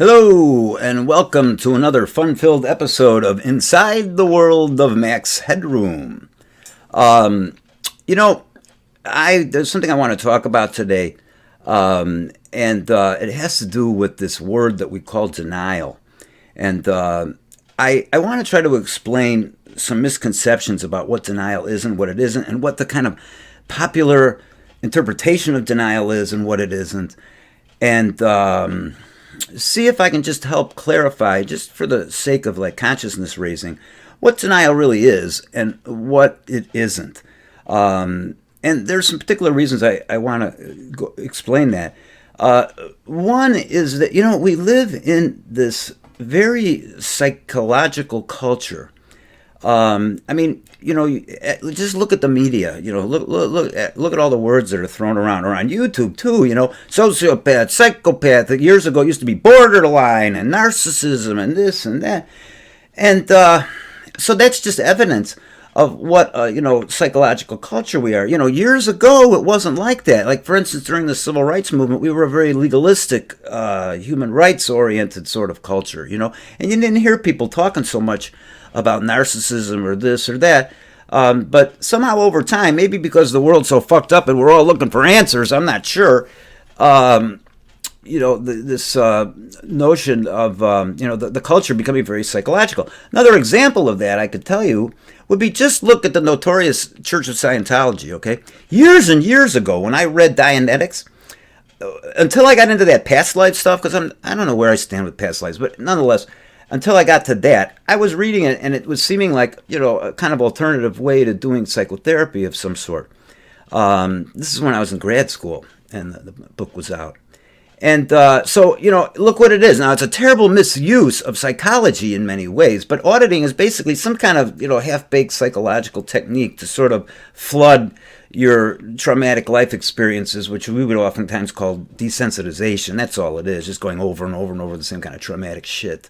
Hello, and welcome to another fun-filled episode of Inside the World of MACK'S Headroom. Um, there's something I want to talk about today, and it has to do with this word that we call denial. And I want to try to explain some misconceptions about what denial is and what it isn't, and what the kind of popular interpretation of denial is and what it isn't. And see if I can just help clarify, just for the sake of consciousness raising, what denial really is and what it isn't. And there's some particular reasons I want to explain that. One is that, we live in this very psychological culture. Just look at the media. Look at all the words that are thrown around, or on YouTube too. Sociopath, psychopath. Years ago, it used to be borderline and narcissism and this and that, and so that's just evidence of what psychological culture we are. Years ago, it wasn't like that. Like, for instance, during the civil rights movement, we were a very legalistic, human rights oriented sort of culture. And you didn't hear people talking so much about narcissism or this or that. But somehow over time, maybe because the world's so fucked up and we're all looking for answers, I'm not sure, this notion of, the culture becoming very psychological. Another example of that I could tell you would be, just look at the notorious Church of Scientology, okay? Years and years ago, when I read Dianetics, until I got into that past life stuff, because I don't know where I stand with past lives, but nonetheless, until I got to that, I was reading it, and it was seeming like, a kind of alternative way to doing psychotherapy of some sort. This is when I was in grad school, and the book was out. And so, look what it is. Now, it's a terrible misuse of psychology in many ways, but auditing is basically some kind of, half-baked psychological technique to sort of flood your traumatic life experiences, which we would oftentimes call desensitization. That's all it is, just going over and over and over the same kind of traumatic shit.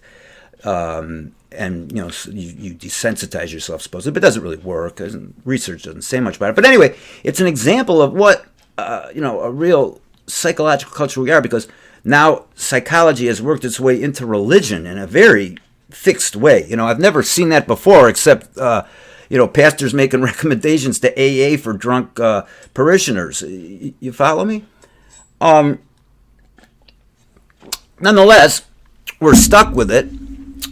And you desensitize yourself, supposedly, but it doesn't really work. Research doesn't say much about it. But anyway, it's an example of what a real psychological culture we are, because now psychology has worked its way into religion in a very fixed way. I've never seen that before, except pastors making recommendations to AA for drunk parishioners. You follow me? Nonetheless, we're stuck with it.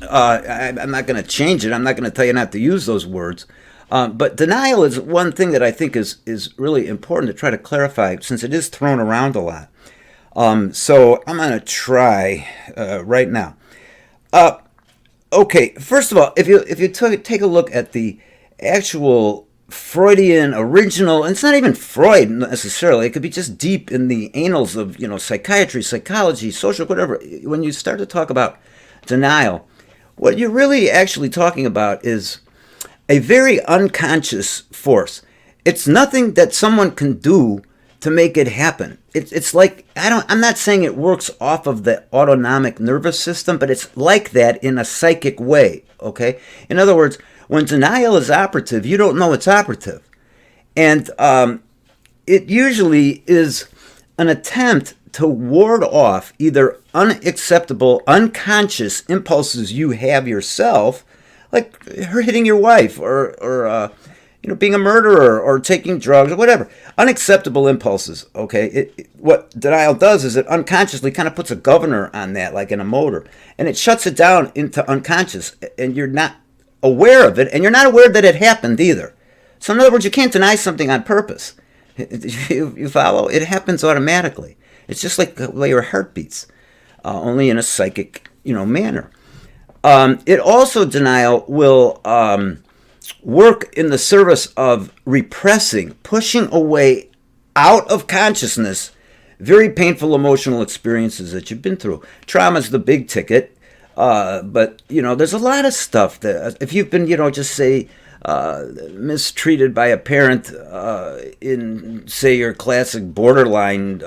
I'm not going to change it. I'm not going to tell you not to use those words. But denial is one thing that I think is really important to try to clarify, since it is thrown around a lot. So I'm going to try right now. Okay, first of all, if you take a look at the actual Freudian original, and it's not even Freud necessarily, it could be just deep in the annals of psychiatry, psychology, social, whatever. When you start to talk about denial, what you're really actually talking about is a very unconscious force. It's nothing that someone can do to make it happen. It's like, I'm not saying it works off of the autonomic nervous system, but it's like that in a psychic way, okay? In other words, when denial is operative, you don't know it's operative. And it usually is an attempt to ward off either unacceptable, unconscious impulses you have yourself, like hitting your wife, or being a murderer, or taking drugs, or whatever. Unacceptable impulses, okay? What denial does is it unconsciously kind of puts a governor on that, like in a motor, and it shuts it down into unconscious, and you're not aware of it, and you're not aware that it happened either. So in other words, you can't deny something on purpose. You follow? It happens automatically. It's just like the way your heart beats, only in a psychic, manner. It also, denial will work in the service of repressing, pushing away out of consciousness very painful emotional experiences that you've been through. Trauma's the big ticket, but there's a lot of stuff that, if you've been, just say, mistreated by a parent in, say, your classic borderline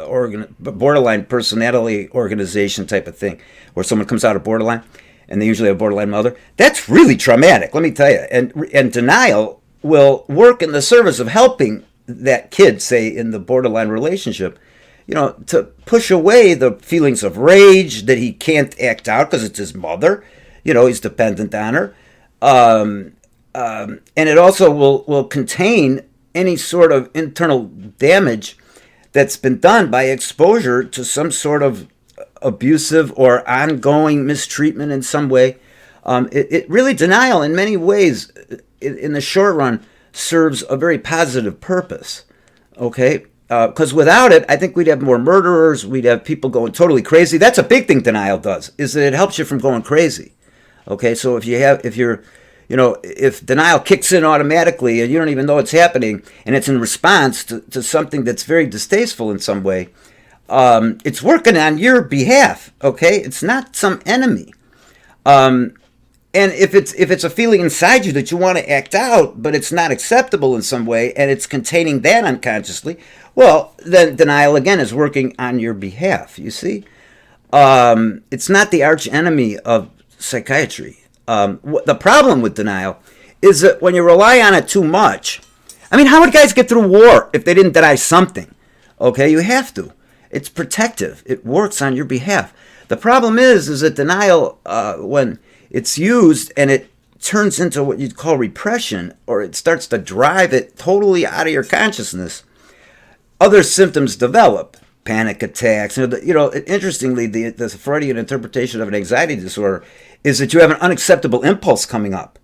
personality organization type of thing, where someone comes out of borderline and they usually have a borderline mother, that's really traumatic, let me tell you. And denial will work in the service of helping that kid, say, in the borderline relationship, to push away the feelings of rage that he can't act out because it's his mother. He's dependent on her. And it also will contain any sort of internal damage that's been done by exposure to some sort of abusive or ongoing mistreatment in some way. It really, denial in many ways, in the short run, serves a very positive purpose. Okay? Because without it, I think we'd have more murderers. We'd have people going totally crazy. That's a big thing denial does, is that it helps you from going crazy. Okay? So if denial kicks in automatically and you don't even know it's happening, and it's in response to something that's very distasteful in some way, it's working on your behalf. Okay? It's not some enemy. And if it's a feeling inside you that you want to act out, but it's not acceptable in some way, and it's containing that unconsciously, well, then denial again is working on your behalf. You see, it's not the arch enemy of psychiatry. The problem with denial is that when you rely on it too much, I mean, how would guys get through war if they didn't deny something? Okay, you have to. It's protective. It works on your behalf. The problem is that denial, when it's used and it turns into what you'd call repression, or it starts to drive it totally out of your consciousness, other symptoms develop. Panic attacks. Interestingly, the Freudian interpretation of an anxiety disorder is that you have an unacceptable impulse coming up,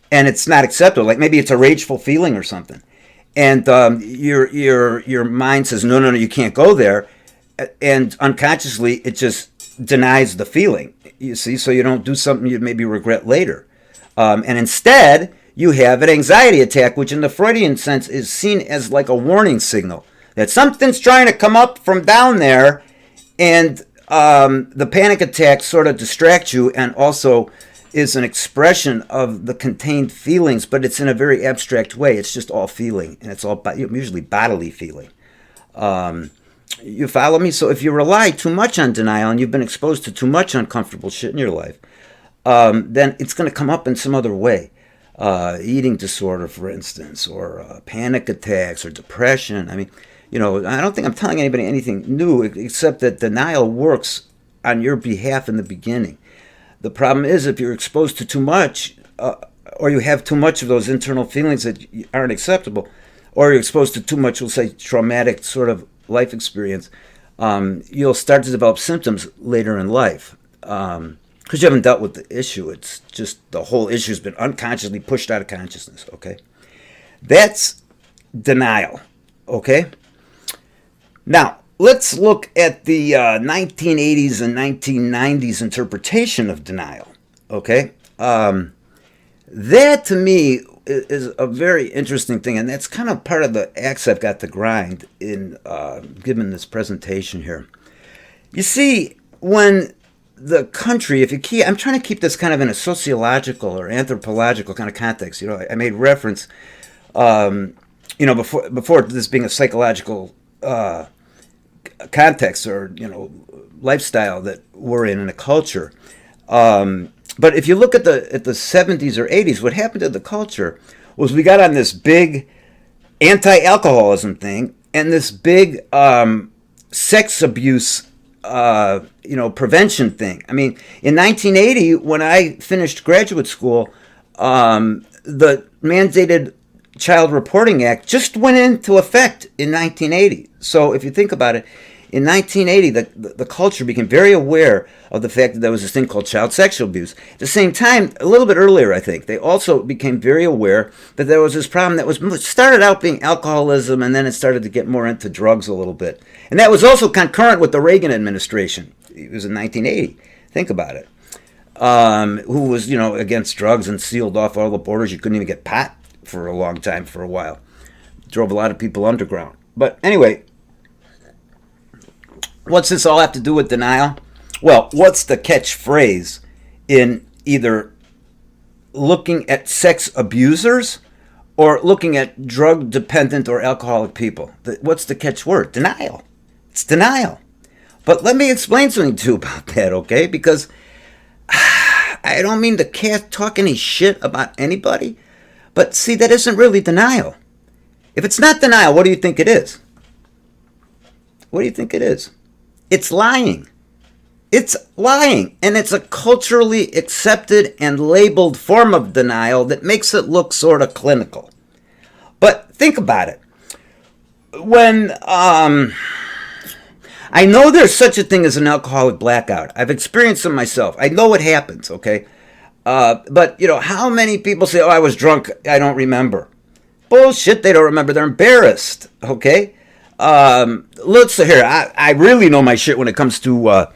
and it's not acceptable. Like maybe it's a rageful feeling or something, and your mind says, no, you can't go there, and unconsciously it just denies the feeling. You see, so you don't do something you'd maybe regret later, and instead you have an anxiety attack, which in the Freudian sense is seen as like a warning signal that something's trying to come up from down there, and the panic attack sort of distracts you and also is an expression of the contained feelings, but it's in a very abstract way. It's just all feeling, and it's all usually bodily feeling. You follow me? So if you rely too much on denial and you've been exposed to too much uncomfortable shit in your life, then it's going to come up in some other way. Eating disorder, for instance, or panic attacks or depression. I mean, I don't think I'm telling anybody anything new except that denial works on your behalf in the beginning. The problem is if you're exposed to too much, or you have too much of those internal feelings that aren't acceptable, or you're exposed to too much, we'll say, traumatic sort of life experience, you'll start to develop symptoms later in life. Because you haven't dealt with the issue. It's just the whole issue's been unconsciously pushed out of consciousness, okay? That's denial, okay? Now, let's look at the 1980s and 1990s interpretation of denial, okay? That, to me, is a very interesting thing, and that's kind of part of the axe I've got to grind in giving this presentation here. You see, when the country, I'm trying to keep this kind of in a sociological or anthropological kind of context. I made reference, before this being a psychological context or, lifestyle that we're in a culture. But if you look at the 70s or 80s, what happened to the culture was we got on this big anti-alcoholism thing and this big sex abuse prevention thing. I mean, in 1980, when I finished graduate school, the mandated Child Reporting Act just went into effect in 1980. So if you think about it, in 1980, the culture became very aware of the fact that there was this thing called child sexual abuse. At the same time, a little bit earlier, I think, they also became very aware that there was this problem that started out being alcoholism, and then it started to get more into drugs a little bit. And that was also concurrent with the Reagan administration. It was in 1980. Think about it. Who was, against drugs and sealed off all the borders. You couldn't even get pot for a long time, for a while. Drove a lot of people underground. But anyway, what's this all have to do with denial? Well, what's the catchphrase in either looking at sex abusers or looking at drug-dependent or alcoholic people? What's the catchword? Denial. It's denial. But let me explain something to you about that, okay? Because I don't mean to talk any shit about anybody, but see, that isn't really denial. If it's not denial, what do you think it is? What do you think it is? It's lying. It's lying, and it's a culturally accepted and labeled form of denial that makes it look sort of clinical. But think about it. When I know there's such a thing as an alcoholic blackout. I've experienced them myself. I know it happens, okay? But, how many people say, oh, I was drunk, I don't remember. Bullshit, they don't remember. They're embarrassed, okay? Let's see here. I really know my shit when it comes to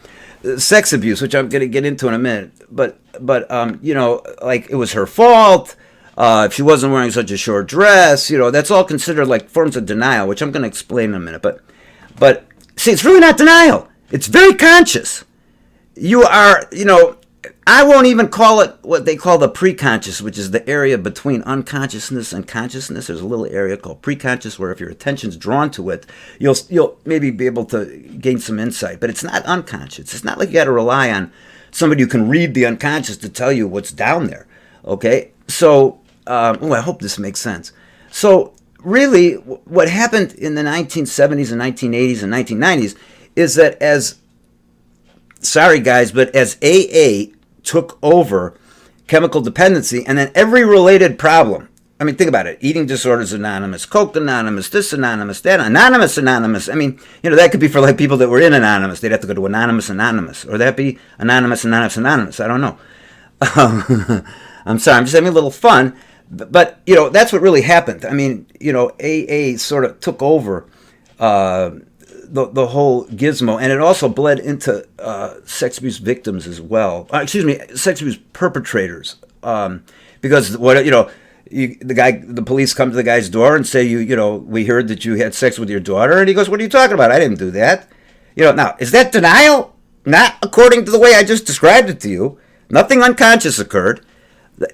sex abuse, which I'm going to get into in a minute. But like it was her fault. If she wasn't wearing such a short dress, that's all considered like forms of denial, which I'm going to explain in a minute. But see, it's really not denial. It's very conscious. You are, I won't even call it what they call the preconscious, which is the area between unconsciousness and consciousness. There's a little area called preconscious where if your attention's drawn to it, you'll maybe be able to gain some insight. But it's not unconscious. It's not like you got to rely on somebody who can read the unconscious to tell you what's down there. Okay? So, I hope this makes sense. So, really, what happened in the 1970s and 1980s and 1990s is that as AA took over chemical dependency, and then every related problem. I mean, think about it. Eating disorders anonymous, Coke anonymous, this anonymous, that anonymous. I mean, that could be for like people that were in Anonymous. They'd have to go to Anonymous, or that'd be Anonymous. I don't know. I'm sorry. I'm just having a little fun. But that's what really happened. I mean, AA sort of took over the whole gizmo, and it also bled into sex abuse victims as well. Sex abuse perpetrators. Because the police come to the guy's door and say, we heard that you had sex with your daughter, and he goes, what are you talking about? I didn't do that. Now, is that denial? Not according to the way I just described it to you. Nothing unconscious occurred.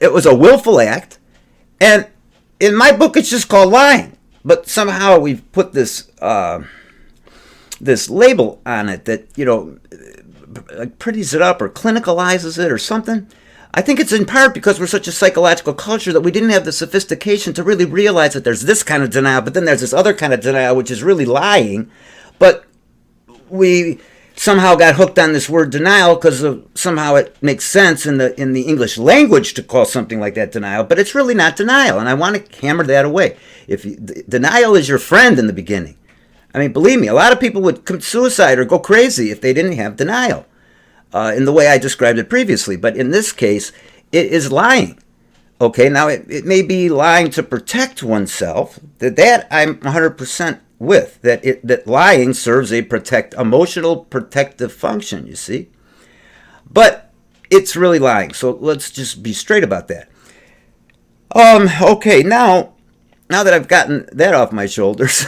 It was a willful act, and in my book, it's just called lying. But somehow we've put this label on it that pretties it up or clinicalizes it or something. I think it's in part because we're such a psychological culture that we didn't have the sophistication to really realize that there's this kind of denial, but then there's this other kind of denial, which is really lying. But we somehow got hooked on this word denial because somehow it makes sense in the English language to call something like that denial, but it's really not denial, and I want to hammer that away. Denial is your friend in the beginning. I mean, believe me, a lot of people would commit suicide or go crazy if they didn't have denial in the way I described it previously. But in this case, it is lying. Okay, now it may be lying to protect oneself. That I'm 100% with. That lying serves a emotional protective function, you see. But it's really lying. So let's just be straight about that. Okay, now that I've gotten that off my shoulders,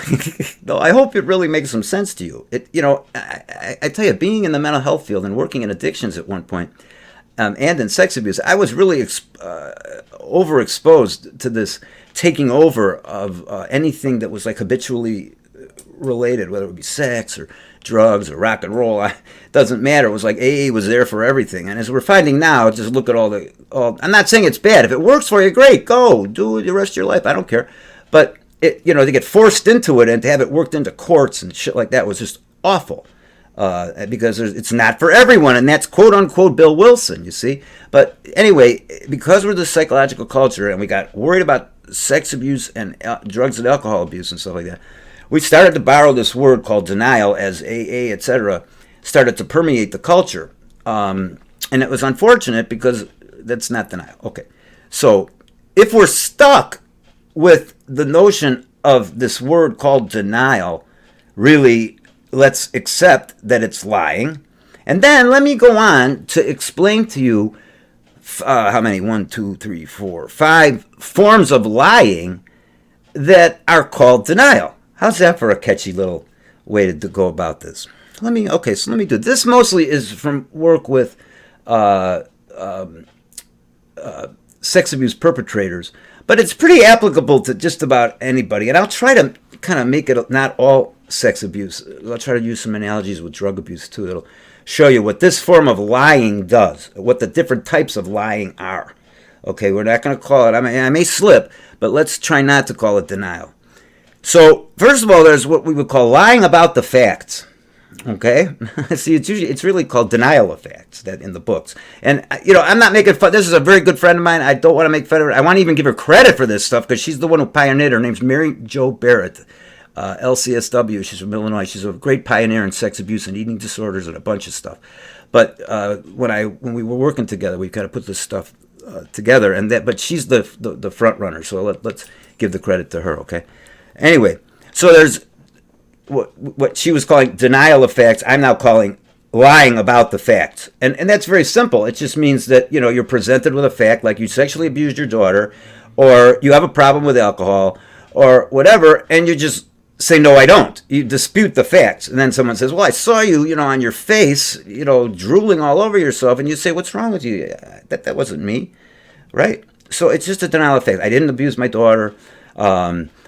though, I hope it really makes some sense to you. I tell you, being in the mental health field and working in addictions at one point, and in sex abuse, I was really overexposed to this taking over of anything that was like habitually related, whether it would be sex or drugs or rock and roll. It doesn't matter. It was like AA was there for everything. And as we're finding now, just look at all I'm not saying it's bad. If it works for you, great, go do it the rest of your life. I don't care. But to get forced into it and to have it worked into courts and shit like that was just awful. Because it's not for everyone, and that's quote unquote Bill Wilson, you see. But anyway, because we're the psychological culture and we got worried about sex abuse and drugs and alcohol abuse and stuff like that, we started to borrow this word called denial as AA, etc., started to permeate the culture. And it was unfortunate because that's not denial. Okay, so if we're stuck with the notion of this word called denial, really, let's accept that it's lying. And then let me go on to explain to you how many? 1, 2, 3, 4, 5 forms of lying that are called denial. How's that for a catchy little way to go about this? Let me do this. Mostly is from work with sex abuse perpetrators, but it's pretty applicable to just about anybody. And I'll try to kind of make it not all sex abuse. I'll try to use some analogies with drug abuse too. It'll show you what this form of lying does, what the different types of lying are. Okay, we're not going to call it, I may slip, but let's try not to call it denial. So first of all, there's what we would call lying about the facts. Okay, see, it's really called denial of facts that in the books. And I'm not making fun. This is a very good friend of mine. I don't want to make fun of her. I want to even give her credit for this stuff because she's the one who pioneered. Her name's Mary Jo Barrett, LCSW. She's from Illinois. She's a great pioneer in sex abuse and eating disorders and a bunch of stuff. But when we were working together, we kind of put this stuff together. But she's the front runner. So let's give the credit to her. Okay. Anyway, so there's what she was calling denial of facts, I'm now calling lying about the facts. And that's very simple. It just means that, you're presented with a fact, like you sexually abused your daughter, or you have a problem with alcohol, or whatever, and you just say, no, I don't. You dispute the facts. And then someone says, well, I saw you, on your face, drooling all over yourself, and you say, what's wrong with you? That wasn't me, right? So it's just a denial of facts. I didn't abuse my daughter.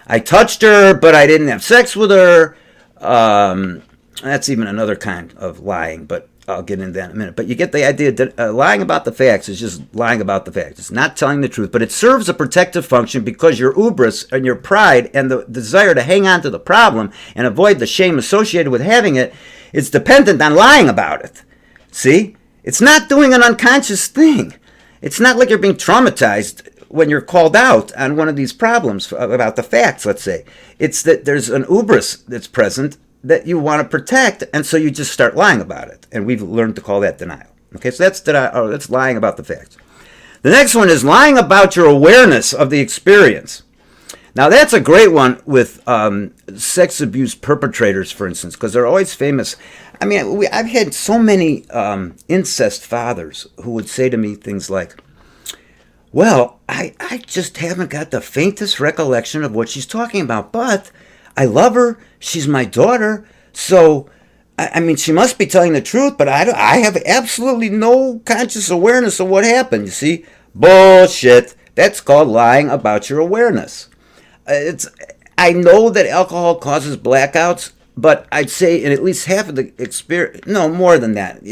I touched her, but I didn't have sex with her. That's even another kind of lying, but I'll get into that in a minute. But you get the idea that lying about the facts is just lying about the facts. It's not telling the truth, but it serves a protective function because your hubris and your pride and the desire to hang on to the problem and avoid the shame associated with having it is dependent on lying about it. See? It's not doing an unconscious thing. It's not like you're being traumatized when you're called out on one of these problems about the facts, let's say. It's that there's an hubris that's present that you want to protect, and so you just start lying about it. And we've learned to call that denial. Okay, so that's lying about the facts. The next one is lying about your awareness of the experience. Now, that's a great one with sex abuse perpetrators, for instance, because they're always famous. I mean, I've had so many incest fathers who would say to me things like, well, I just haven't got the faintest recollection of what she's talking about, but I love her. She's my daughter. So, I mean, she must be telling the truth, but I have absolutely no conscious awareness of what happened, you see? Bullshit. That's called lying about your awareness. I know that alcohol causes blackouts, but I'd say in at least half of the experience, no, more than that,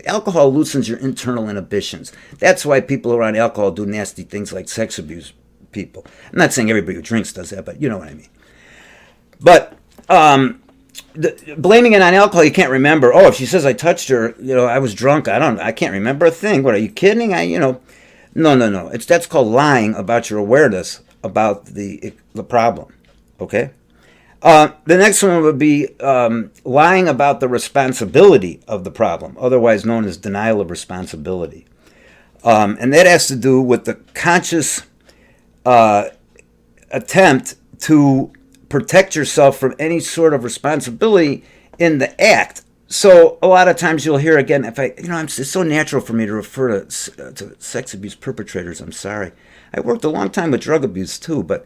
alcohol loosens your internal inhibitions. That's why people around alcohol do nasty things like sex abuse people. I'm not saying everybody who drinks does that, but you know what I mean. But blaming it on alcohol, you can't remember. Oh, if she says I touched her, I was drunk. I can't remember a thing. What, are you kidding? No. That's called lying about your awareness about the problem. Okay. The next one would be lying about the responsibility of the problem, otherwise known as denial of responsibility. And that has to do with the conscious attempt to protect yourself from any sort of responsibility in the act. So a lot of times you'll hear, again, it's so natural for me to refer to sex abuse perpetrators. I'm sorry. I worked a long time with drug abuse too, but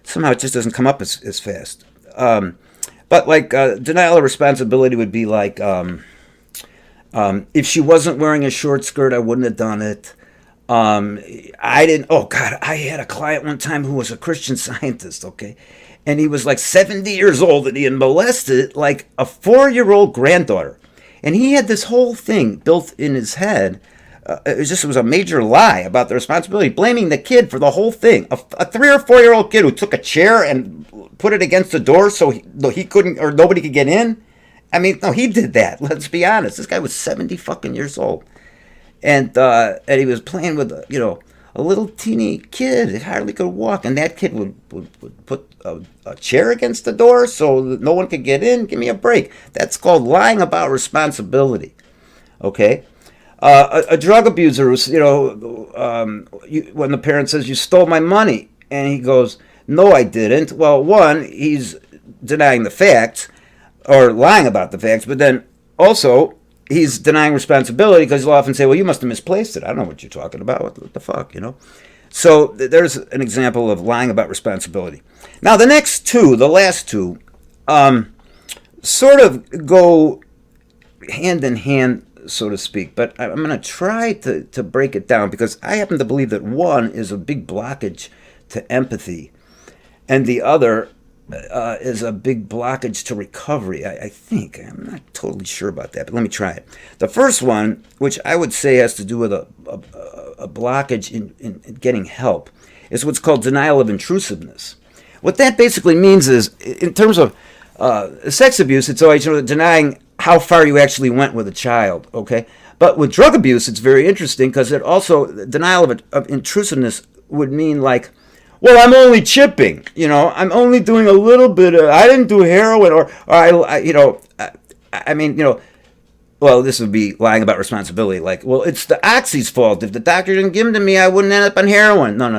somehow it just doesn't come up as fast. But like denial of responsibility would be like, if she wasn't wearing a short skirt, I wouldn't have done it. I didn't. Oh God, I had a client one time who was a Christian Scientist. Okay, and he was like 70 years old, and he had molested like a 4-year-old granddaughter, and he had this whole thing built in his head. It was a major lie about the responsibility, blaming the kid for the whole thing. A 3 or 4-year-old kid who took a chair and put it against the door so he couldn't, or nobody could get in. I mean, no, he did that. Let's be honest. This guy was 70 fucking years old, and he was playing with a little teeny kid that hardly could walk, and that kid would put a chair against the door so that no one could get in. Give me a break. That's called lying about responsibility. Okay. A drug abuser who's, when the parent says, you stole my money, and he goes, no, I didn't. Well, one, he's denying the facts or lying about the facts, but then also he's denying responsibility because he'll often say, well, you must have misplaced it. I don't know what you're talking about. What the fuck, So there's an example of lying about responsibility. Now, the last two, sort of go hand in hand, so to speak, but I'm going to try to break it down because I happen to believe that one is a big blockage to empathy and the other is a big blockage to recovery, I think. I'm not totally sure about that, but let me try it. The first one, which I would say has to do with a blockage in getting help, is what's called denial of intrusiveness, What that basically means is, in terms of sex abuse, it's always denying how far you actually went with a child, okay? But with drug abuse, it's very interesting because it also, denial of intrusiveness would mean like, well, I'm only chipping, I'm only doing a little bit of, I didn't do heroin, or well, this would be lying about responsibility. Like, well, it's the oxy's fault. If the doctor didn't give them to me, I wouldn't end up on heroin. No.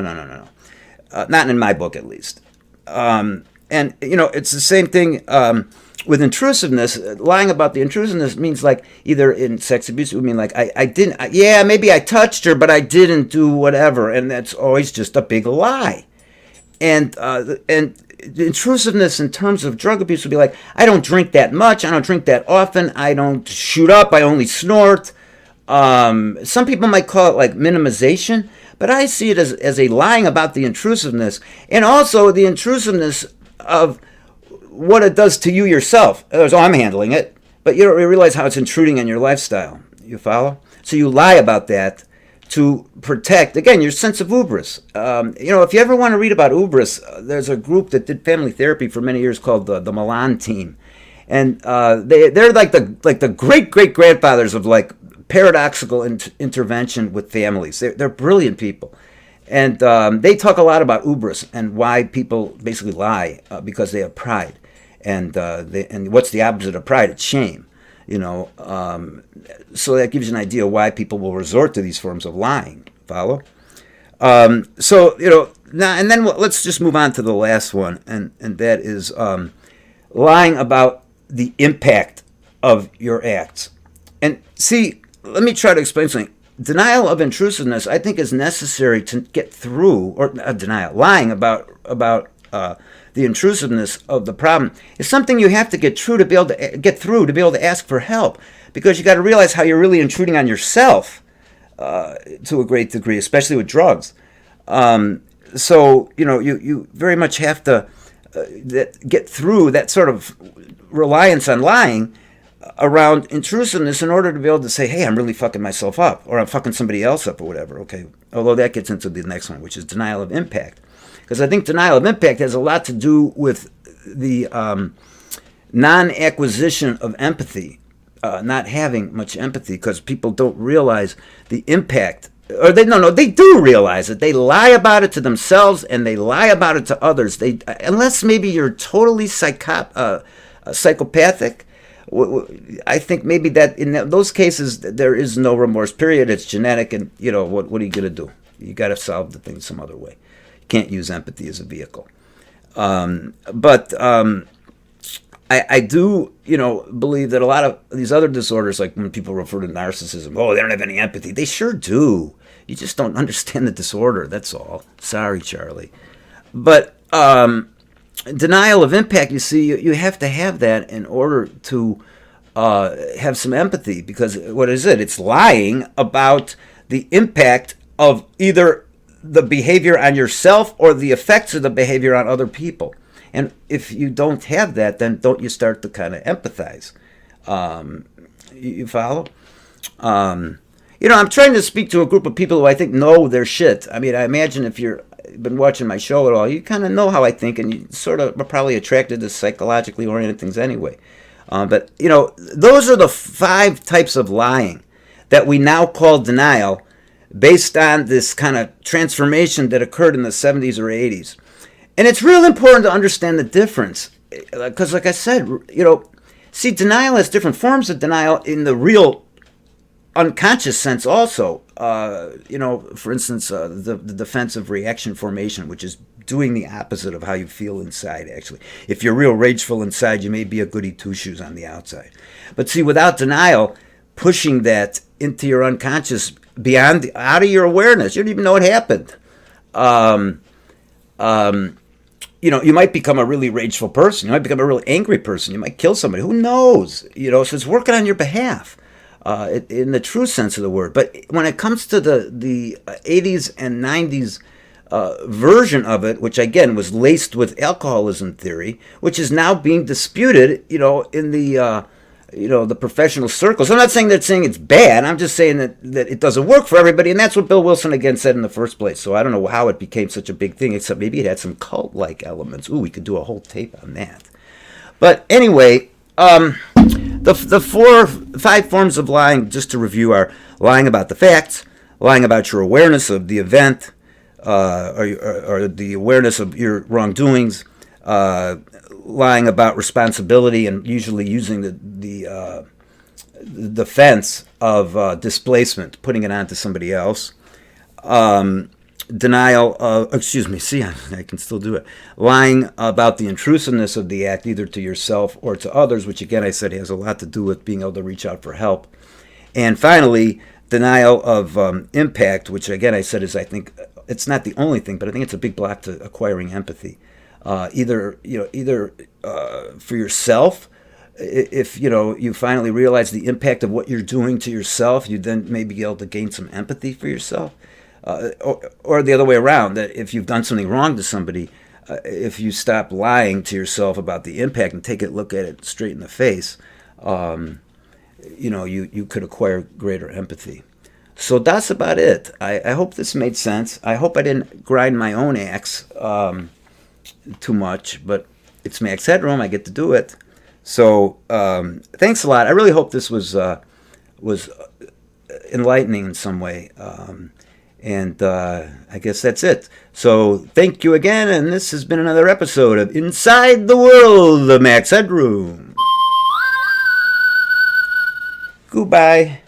Not in my book, at least. And, it's the same thing with intrusiveness. Lying about the intrusiveness means like either in sex abuse, it would mean like, maybe I touched her, but I didn't do whatever. And that's always just a big lie. And intrusiveness in terms of drug abuse would be like, I don't drink that much, I don't drink that often, I don't shoot up, I only snort. Some people might call it like minimization, but I see it as a lying about the intrusiveness, and also the intrusiveness of what it does to you yourself. Otherwise, I'm handling it, but you don't realize how it's intruding on your lifestyle. You follow? So you lie about that to protect, again, your sense of hubris. If you ever want to read about hubris, there's a group that did family therapy for many years called the Milan team. And they're like the great-great-grandfathers of like paradoxical intervention with families. They're brilliant people. And they talk a lot about hubris and why people basically lie because they have pride. And what's the opposite of pride? It's shame. So that gives you an idea why people will resort to these forms of lying. Follow? Now, and then let's just move on to the last one, and that is lying about the impact of your acts. And see, let me try to explain something. Denial of intrusiveness, I think, is necessary to get through, or lying about the intrusiveness of the problem is something you have to get through to be able to ask for help, because you got to realize how you're really intruding on yourself to a great degree, especially with drugs. You very much have to get through that sort of reliance on lying around intrusiveness in order to be able to say, hey, I'm really fucking myself up, or I'm fucking somebody else up, or whatever. Okay, although that gets into the next one, which is denial of impact. Because I think denial of impact has a lot to do with the non-acquisition of empathy, not having much empathy, because people don't realize the impact, or they do realize it. They lie about it to themselves and they lie about it to others. Unless maybe you're totally psychopathic. I think maybe that in those cases there is no remorse. Period. It's genetic, and what are you going to do? You got to solve the thing some other way. Can't use empathy as a vehicle. I do, believe that a lot of these other disorders, like when people refer to narcissism, they don't have any empathy. They sure do. You just don't understand the disorder. That's all. Sorry, Charlie. But denial of impact, you see, you have to have that in order to have some empathy, because what is it? It's lying about the impact of either the behavior on yourself or the effects of the behavior on other people. And if you don't have that, then don't you start to kind of empathize. You follow? I'm trying to speak to a group of people who I think know their shit. I mean, I imagine if you've been watching my show at all, you kind of know how I think, and you sort of are probably attracted to psychologically oriented things anyway. But those are the 5 types of lying that we now call denial, based on this kind of transformation that occurred in the 70s or 80s. And it's real important to understand the difference, because like I said, see, denial has different forms of denial in the real unconscious sense also. For instance, the defensive reaction formation, which is doing the opposite of how you feel inside, actually. If you're real rageful inside, you may be a goody two-shoes on the outside. But see, without denial, pushing that into your unconscious, out of your awareness, you don't even know what happened. You might become a really rageful person. You might become a really angry person. You might kill somebody. Who knows? So it's working on your behalf in the true sense of the word. But when it comes to the 80s and 90s version of it, which again was laced with alcoholism theory, which is now being disputed, in the the professional circles. I'm not saying it's bad. I'm just saying that it doesn't work for everybody, and that's what Bill Wilson again said in the first place. So I don't know how it became such a big thing, except maybe it had some cult-like elements. Ooh, we could do a whole tape on that. But anyway, the 5 forms of lying, just to review, are lying about the facts, lying about your awareness of the event, or the awareness of your wrongdoings, lying about responsibility, and usually using the defense of displacement, putting it onto somebody else. Denial of, I can still do it. Lying about the intrusiveness of the act, either to yourself or to others, which again I said has a lot to do with being able to reach out for help. And finally, denial of impact, which again I said is, I think, it's not the only thing, but I think it's a big block to acquiring empathy. Either for yourself, if you finally realize the impact of what you're doing to yourself, you then may be able to gain some empathy for yourself, or the other way around. That if you've done something wrong to somebody, if you stop lying to yourself about the impact and take a look at it straight in the face, you could acquire greater empathy. So that's about it. I hope this made sense. I hope I didn't grind my own axe too much, but it's Mack's Headroom. I get to do it. So thanks a lot. I really hope this was enlightening in some way. And I guess that's it. So thank you again, and this has been another episode of Inside the World of Mack's Headroom. Goodbye.